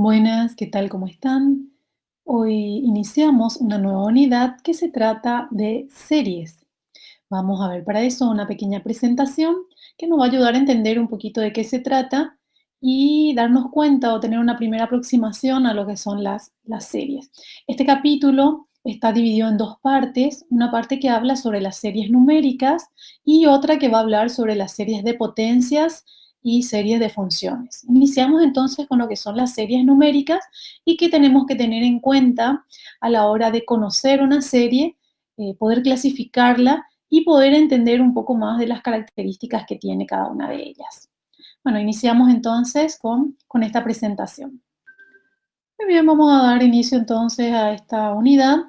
Buenas, ¿qué tal? ¿Cómo están? Hoy iniciamos una nueva unidad que se trata de series. Vamos a ver para eso una pequeña presentación que nos va a ayudar a entender un poquito de qué se trata y darnos cuenta o tener una primera aproximación a lo que son las series. Este capítulo está dividido en dos partes, una parte que habla sobre las series numéricas y otra que va a hablar sobre las series de potencias y series de funciones. Iniciamos entonces con lo que son las series numéricas y que tenemos que tener en cuenta a la hora de conocer una serie, poder clasificarla y poder entender un poco más de las características que tiene cada una de ellas. Bueno, iniciamos entonces con esta presentación. Muy bien, vamos a dar inicio entonces a esta unidad,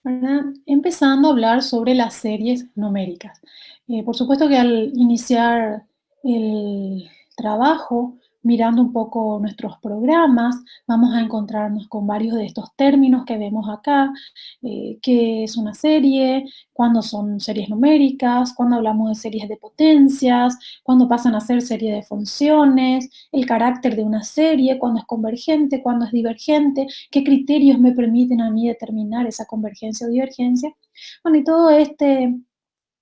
¿verdad? Empezando a hablar sobre las series numéricas. Por supuesto que al iniciar el trabajo, mirando un poco nuestros programas, vamos a encontrarnos con varios de estos términos que vemos acá, qué es una serie, cuándo son series numéricas, cuándo hablamos de series de potencias, cuándo pasan a ser series de funciones, el carácter de una serie, cuándo es convergente, cuándo es divergente, qué criterios me permiten a mí determinar esa convergencia o divergencia. Bueno, y todo este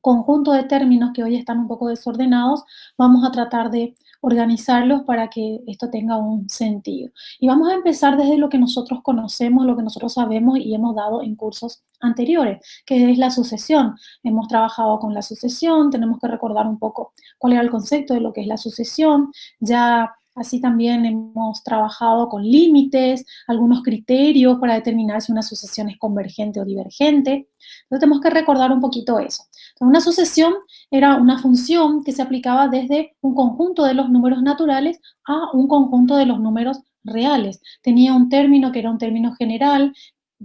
conjunto de términos que hoy están un poco desordenados, vamos a tratar de organizarlos para que esto tenga un sentido. Y vamos a empezar desde lo que nosotros conocemos, lo que nosotros sabemos y hemos dado en cursos anteriores, que es la sucesión. Hemos trabajado con la sucesión, tenemos que recordar un poco cuál era el concepto de lo que es la sucesión, ya así también hemos trabajado con límites, algunos criterios para determinar si una sucesión es convergente o divergente. Entonces tenemos que recordar un poquito eso. Entonces, una sucesión era una función que se aplicaba desde un conjunto de los números naturales a un conjunto de los números reales. Tenía un término que era un término general,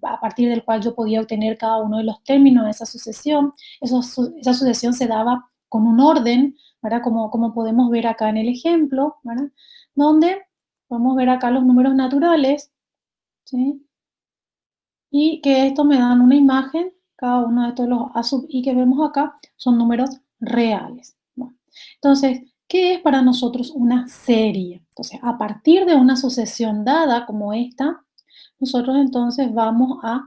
a partir del cual yo podía obtener cada uno de los términos de esa sucesión. Esa sucesión se daba con un orden, ¿verdad? Como podemos ver acá en el ejemplo, ¿verdad? Donde podemos ver acá los números naturales, ¿sí? Y que estos me dan una imagen, cada uno de estos los A sub i que vemos acá son números reales. Bueno, entonces, ¿qué es para nosotros una serie? Entonces, a partir de una sucesión dada como esta, nosotros entonces vamos a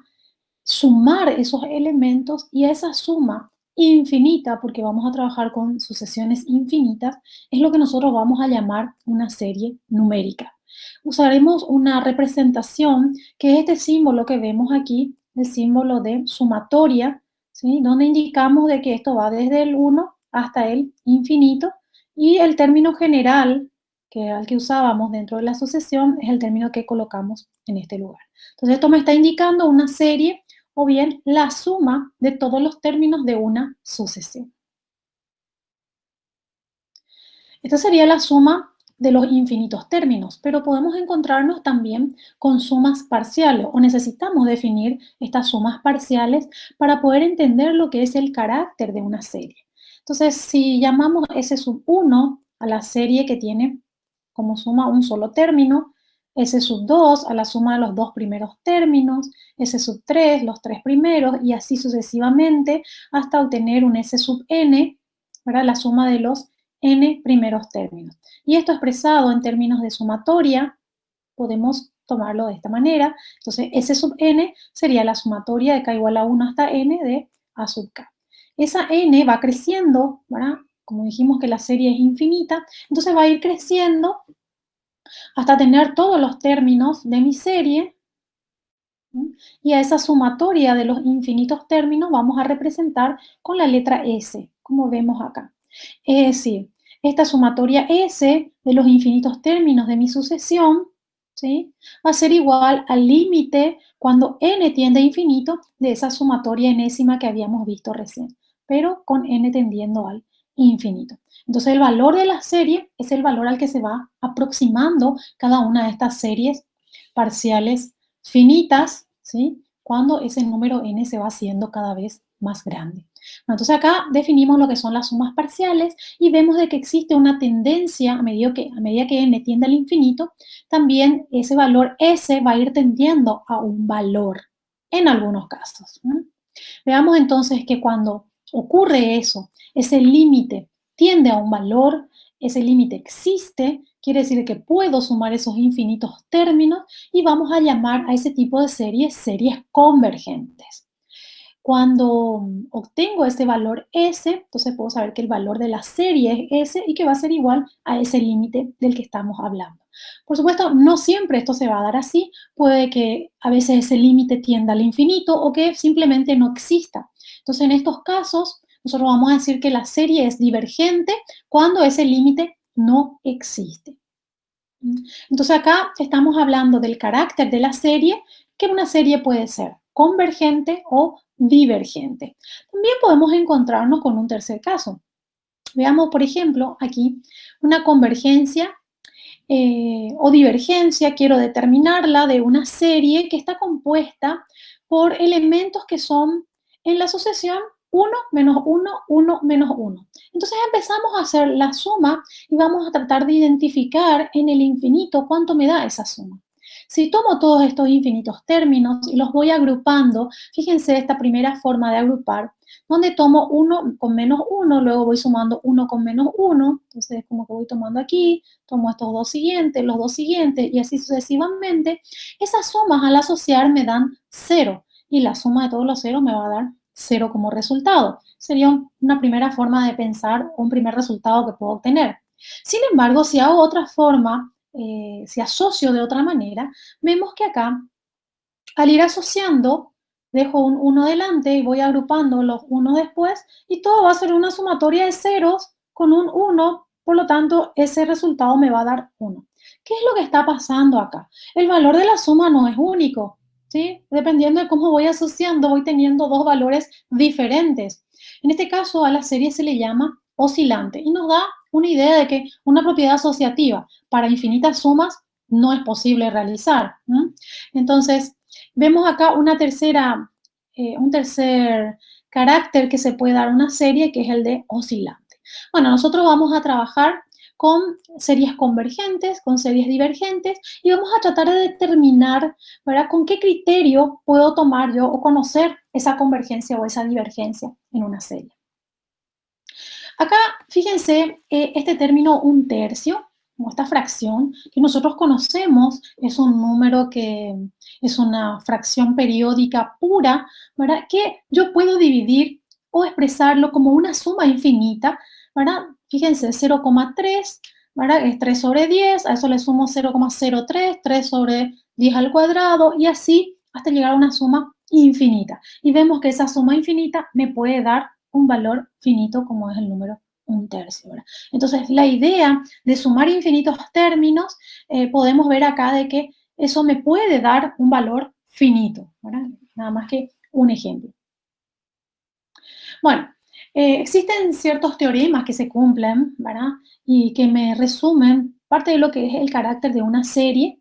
sumar esos elementos y esa suma infinita, porque vamos a trabajar con sucesiones infinitas, es lo que nosotros vamos a llamar una serie numérica. Usaremos una representación que es este símbolo que vemos aquí, el símbolo de sumatoria, ¿sí? Donde indicamos de que esto va desde el 1 hasta el infinito y el término general al que usábamos dentro de la sucesión es el término que colocamos en este lugar. Entonces esto me está indicando una serie o bien la suma de todos los términos de una sucesión. Esta sería la suma de los infinitos términos, pero podemos encontrarnos también con sumas parciales o necesitamos definir estas sumas parciales para poder entender lo que es el carácter de una serie. Entonces, si llamamos S sub 1 a la serie que tiene como suma un solo término, S sub 2 a la suma de los dos primeros términos, S sub 3 los tres primeros y así sucesivamente hasta obtener un S sub n, ¿verdad? La suma de los n primeros términos. Y esto expresado en términos de sumatoria, podemos tomarlo de esta manera. Entonces, S sub n sería la sumatoria de k igual a 1 hasta n de a sub k. Esa n va creciendo, ¿verdad? Como dijimos que la serie es infinita, entonces va a ir creciendo hasta tener todos los términos de mi serie, ¿sí? Y a esa sumatoria de los infinitos términos vamos a representar con la letra S, como vemos acá. Es decir, esta sumatoria S de los infinitos términos de mi sucesión, ¿sí? Va a ser igual al límite cuando n tiende a infinito de esa sumatoria enésima que habíamos visto recién, pero con n tendiendo al infinito. Entonces el valor de la serie es el valor al que se va aproximando cada una de estas series parciales finitas, ¿sí? Cuando ese número n se va haciendo cada vez más grande. Bueno, entonces acá definimos lo que son las sumas parciales y vemos de que existe una tendencia a medida que n tiende al infinito, también ese valor s va a ir tendiendo a un valor en algunos casos. Veamos entonces que cuando ocurre eso, ese límite tiende a un valor, ese límite existe, quiere decir que puedo sumar esos infinitos términos y vamos a llamar a ese tipo de series convergentes. Cuando obtengo ese valor S, entonces puedo saber que el valor de la serie es S y que va a ser igual a ese límite del que estamos hablando. Por supuesto, no siempre esto se va a dar así. Puede que a veces ese límite tienda al infinito o que simplemente no exista. Entonces, en estos casos, nosotros vamos a decir que la serie es divergente cuando ese límite no existe. Entonces acá estamos hablando del carácter de la serie, que una serie puede ser convergente o divergente. También podemos encontrarnos con un tercer caso. Veamos, por ejemplo, aquí una convergencia o divergencia, quiero determinarla de una serie que está compuesta por elementos que son en la sucesión uno menos uno, uno menos uno. Entonces empezamos a hacer la suma y vamos a tratar de identificar en el infinito cuánto me da esa suma. Si tomo todos estos infinitos términos y los voy agrupando, fíjense esta primera forma de agrupar, donde tomo 1 con menos 1, luego voy sumando 1 con menos 1, entonces es como que voy tomando aquí, tomo estos dos siguientes, los dos siguientes y así sucesivamente. Esas sumas al asociar me dan 0 y la suma de todos los ceros me va a dar 0 como resultado. Sería una primera forma de pensar, un primer resultado que puedo obtener. Sin embargo, si hago otra forma, si asocio de otra manera, vemos que acá, al ir asociando, dejo un 1 delante y voy agrupando los 1 después y todo va a ser una sumatoria de ceros con un 1, por lo tanto, ese resultado me va a dar 1. ¿Qué es lo que está pasando acá? El valor de la suma no es único, ¿sí? Dependiendo de cómo voy asociando, voy teniendo dos valores diferentes. En este caso, a la serie se le llama oscilante y nos da una idea de que una propiedad asociativa para infinitas sumas no es posible realizar. Entonces, vemos acá un tercer carácter que se puede dar a una serie, que es el de oscilante. Bueno, nosotros vamos a trabajar con series convergentes, con series divergentes, y vamos a tratar de determinar, ¿verdad?, con qué criterio puedo tomar yo o conocer esa convergencia o esa divergencia en una serie. Acá, fíjense, este término un tercio, o esta fracción, que nosotros conocemos, es un número que es una fracción periódica pura, ¿verdad? Que yo puedo dividir o expresarlo como una suma infinita, ¿verdad? Fíjense, 0,3, ¿verdad? Es 3 sobre 10, a eso le sumo 0,03, 3 sobre 10 al cuadrado, y así hasta llegar a una suma infinita. Y vemos que esa suma infinita me puede dar un valor finito como es el número un tercio, ¿verdad? Entonces, la idea de sumar infinitos términos, podemos ver acá de que eso me puede dar un valor finito, ¿verdad? Nada más que un ejemplo. Bueno, existen ciertos teoremas que se cumplen, ¿verdad? Y que me resumen parte de lo que es el carácter de una serie.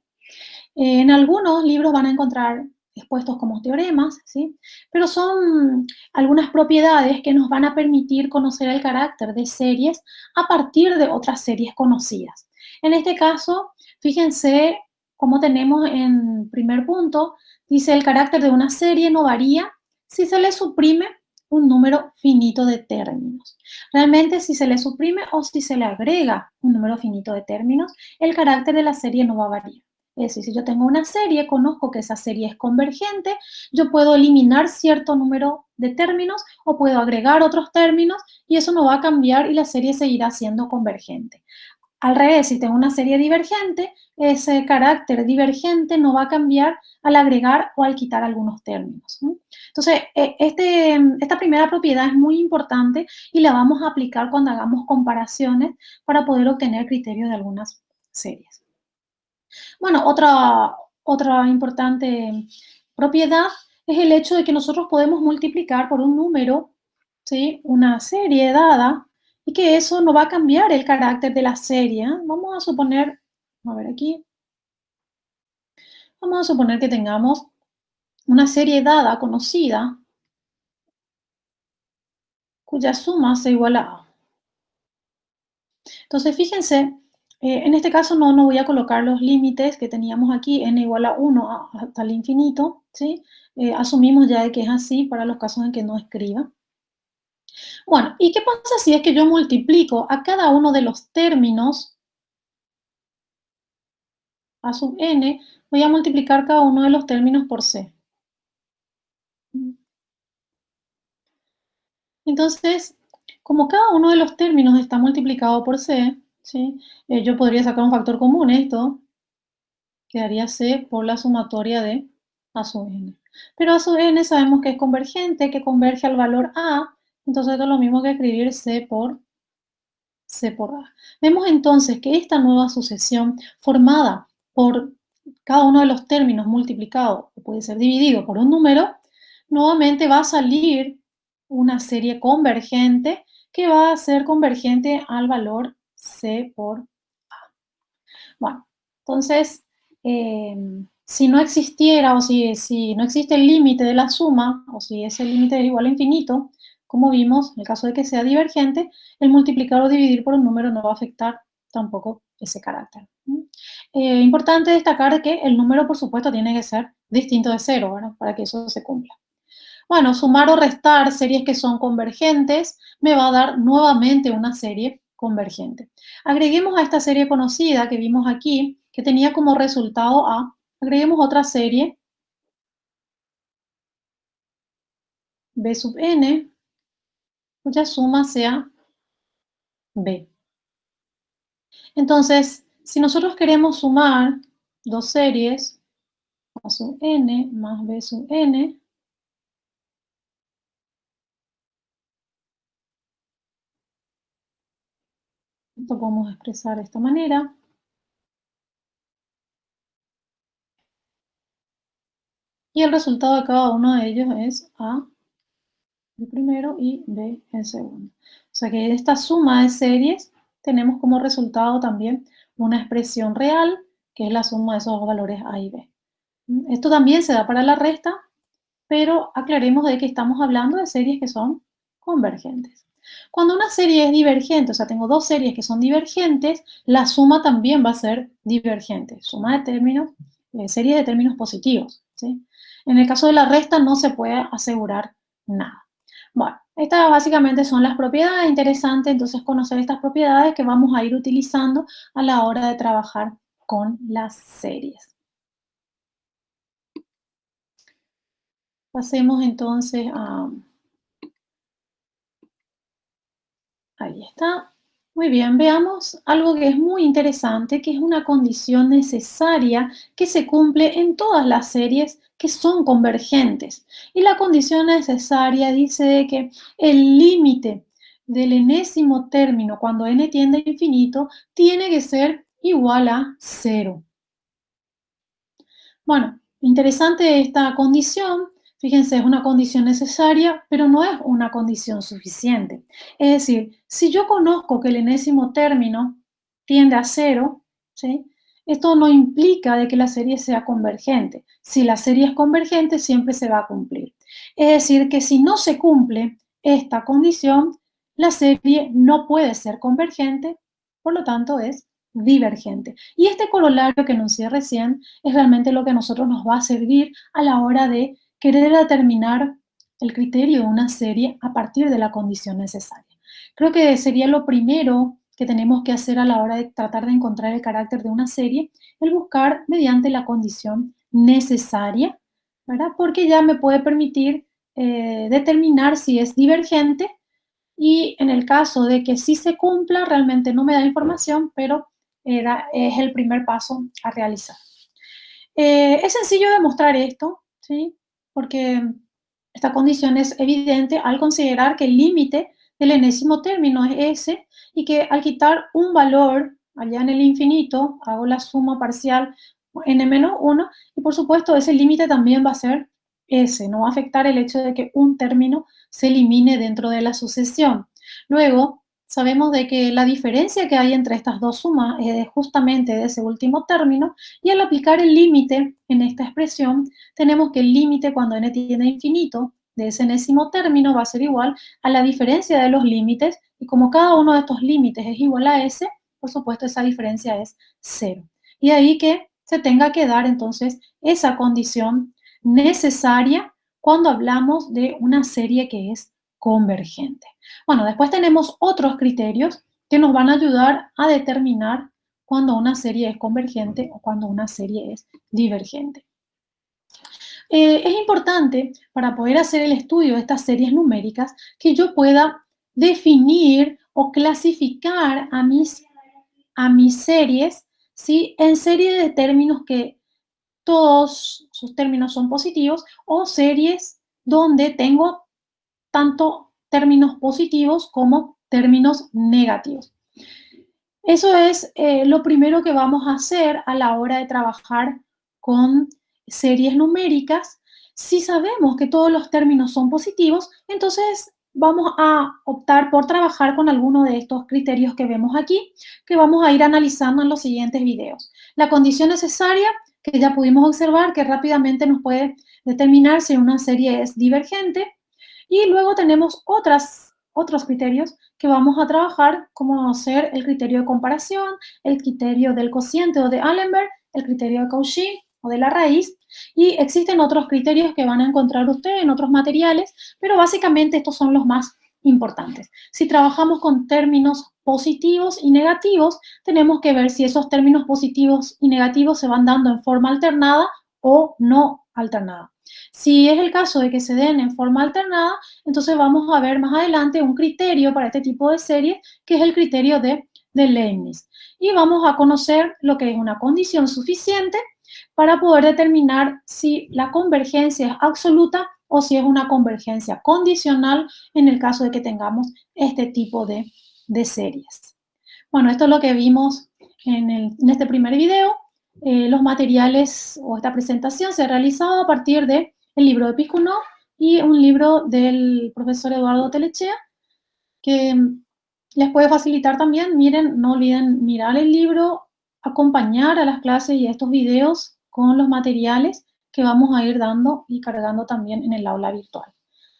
En algunos libros van a encontrar expuestos como teoremas, ¿sí? Pero son algunas propiedades que nos van a permitir conocer el carácter de series a partir de otras series conocidas. En este caso, fíjense cómo tenemos en primer punto, dice el carácter de una serie no varía si se le suprime un número finito de términos. Realmente, si se le suprime o si se le agrega un número finito de términos, el carácter de la serie no va a variar. Es decir, si yo tengo una serie, conozco que esa serie es convergente, yo puedo eliminar cierto número de términos o puedo agregar otros términos y eso no va a cambiar y la serie seguirá siendo convergente. Al revés, si tengo una serie divergente, ese carácter divergente no va a cambiar al agregar o al quitar algunos términos. Entonces, esta primera propiedad es muy importante y la vamos a aplicar cuando hagamos comparaciones para poder obtener criterios de algunas series. Bueno, otra importante propiedad es el hecho de que nosotros podemos multiplicar por un número, ¿sí?, una serie dada, y que eso no va a cambiar el carácter de la serie, ¿eh? Vamos a suponer, a ver aquí, vamos a suponer que tengamos una serie dada conocida cuya suma se iguala a. Entonces, fíjense, en este caso no voy a colocar los límites que teníamos aquí, n igual a 1 hasta el infinito, ¿sí? Asumimos ya de que es así para los casos en que no escriba. Bueno, ¿y qué pasa si es que yo multiplico a cada uno de los términos a sub n? Voy a multiplicar cada uno de los términos por c. Entonces, como cada uno de los términos está multiplicado por c, ¿sí? Yo podría sacar un factor común, esto quedaría c por la sumatoria de a sub n. Pero a sub n sabemos que es convergente, que converge al valor a, entonces esto es lo mismo que escribir C por A. Vemos entonces que esta nueva sucesión formada por cada uno de los términos multiplicado, que puede ser dividido por un número, nuevamente va a salir una serie convergente que va a ser convergente al valor C por. Bueno, entonces, si no existiera o si no existe el límite de la suma, o si ese límite es igual a infinito, como vimos, en el caso de que sea divergente, el multiplicar o dividir por un número no va a afectar tampoco ese carácter. Importante destacar que el número, por supuesto, tiene que ser distinto de cero, ¿verdad? Para que eso se cumpla. Bueno, sumar o restar series que son convergentes me va a dar nuevamente una serie convergente. Agreguemos a esta serie conocida que vimos aquí, que tenía como resultado A, agreguemos otra serie, B sub n, cuya suma sea B. Entonces, si nosotros queremos sumar dos series, A sub n más B sub n, esto podemos expresar de esta manera. Y el resultado de cada uno de ellos es A el primero y B el segundo. O sea que de esta suma de series tenemos como resultado también una expresión real, que es la suma de esos dos valores A y B. Esto también se da para la resta, pero aclaremos de que estamos hablando de series que son convergentes. Cuando una serie es divergente, o sea, tengo dos series que son divergentes, la suma también va a ser divergente. Suma de términos, series de términos positivos, ¿sí? En el caso de la resta no se puede asegurar nada. Bueno, estas básicamente son las propiedades. Interesantes entonces conocer estas propiedades que vamos a ir utilizando a la hora de trabajar con las series. Pasemos entonces a. Ahí está. Muy bien, veamos algo que es muy interesante, que es una condición necesaria que se cumple en todas las series que son convergentes. Y la condición necesaria dice que el límite del enésimo término cuando n tiende a infinito tiene que ser igual a cero. Bueno, interesante esta condición. Fíjense, es una condición necesaria, pero no es una condición suficiente. Es decir, si yo conozco que el enésimo término tiende a cero, ¿sí? Esto no implica de que la serie sea convergente. Si la serie es convergente, siempre se va a cumplir. Es decir, que si no se cumple esta condición, la serie no puede ser convergente, por lo tanto es divergente. Y este corolario que enuncié recién es realmente lo que a nosotros nos va a servir a la hora de querer determinar el criterio de una serie a partir de la condición necesaria. Creo que sería lo primero que tenemos que hacer a la hora de tratar de encontrar el carácter de una serie, el buscar mediante la condición necesaria, ¿verdad? Porque ya me puede permitir determinar si es divergente y en el caso de que sí se cumpla, realmente no me da información, pero es el primer paso a realizar. Es sencillo demostrar esto, ¿sí? Porque esta condición es evidente al considerar que el límite del enésimo término es ese y que al quitar un valor allá en el infinito, hago la suma parcial n-1 y por supuesto ese límite también va a ser ese, no va a afectar el hecho de que un término se elimine dentro de la sucesión. Luego, sabemos de que la diferencia que hay entre estas dos sumas es justamente de ese último término y al aplicar el límite en esta expresión, tenemos que el límite cuando n tiende a infinito de ese enésimo término va a ser igual a la diferencia de los límites y como cada uno de estos límites es igual a s, por supuesto esa diferencia es cero. Y de ahí que se tenga que dar entonces esa condición necesaria cuando hablamos de una serie que es convergente. Bueno, después tenemos otros criterios que nos van a ayudar a determinar cuando una serie es convergente o cuando una serie es divergente. Es importante para poder hacer el estudio de estas series numéricas que yo pueda definir o clasificar a mis series, ¿sí? En serie de términos que todos sus términos son positivos o series donde tengo tanto términos positivos como términos negativos. Eso es lo primero que vamos a hacer a la hora de trabajar con series numéricas. Si sabemos que todos los términos son positivos, entonces vamos a optar por trabajar con alguno de estos criterios que vemos aquí, que vamos a ir analizando en los siguientes videos. La condición necesaria, que ya pudimos observar, que rápidamente nos puede determinar si una serie es divergente. Y luego tenemos otros criterios que vamos a trabajar, como ser el criterio de comparación, el criterio del cociente o de Allenberg, el criterio de Cauchy o de la raíz. Y existen otros criterios que van a encontrar ustedes en otros materiales, pero básicamente estos son los más importantes. Si trabajamos con términos positivos y negativos, tenemos que ver si esos términos positivos y negativos se van dando en forma alternada o no alternada. Si es el caso de que se den en forma alternada, entonces vamos a ver más adelante un criterio para este tipo de series, que es el criterio de Leibniz. Y vamos a conocer lo que es una condición suficiente para poder determinar si la convergencia es absoluta o si es una convergencia condicional en el caso de que tengamos este tipo de series. Bueno, esto es lo que vimos en este primer video. Los materiales o esta presentación se ha realizado a partir del libro de Piskunov y un libro del profesor Eduardo Telechea, que les puede facilitar también. Miren, no olviden mirar el libro, acompañar a las clases y a estos videos con los materiales que vamos a ir dando y cargando también en el aula virtual.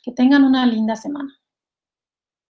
Que tengan una linda semana.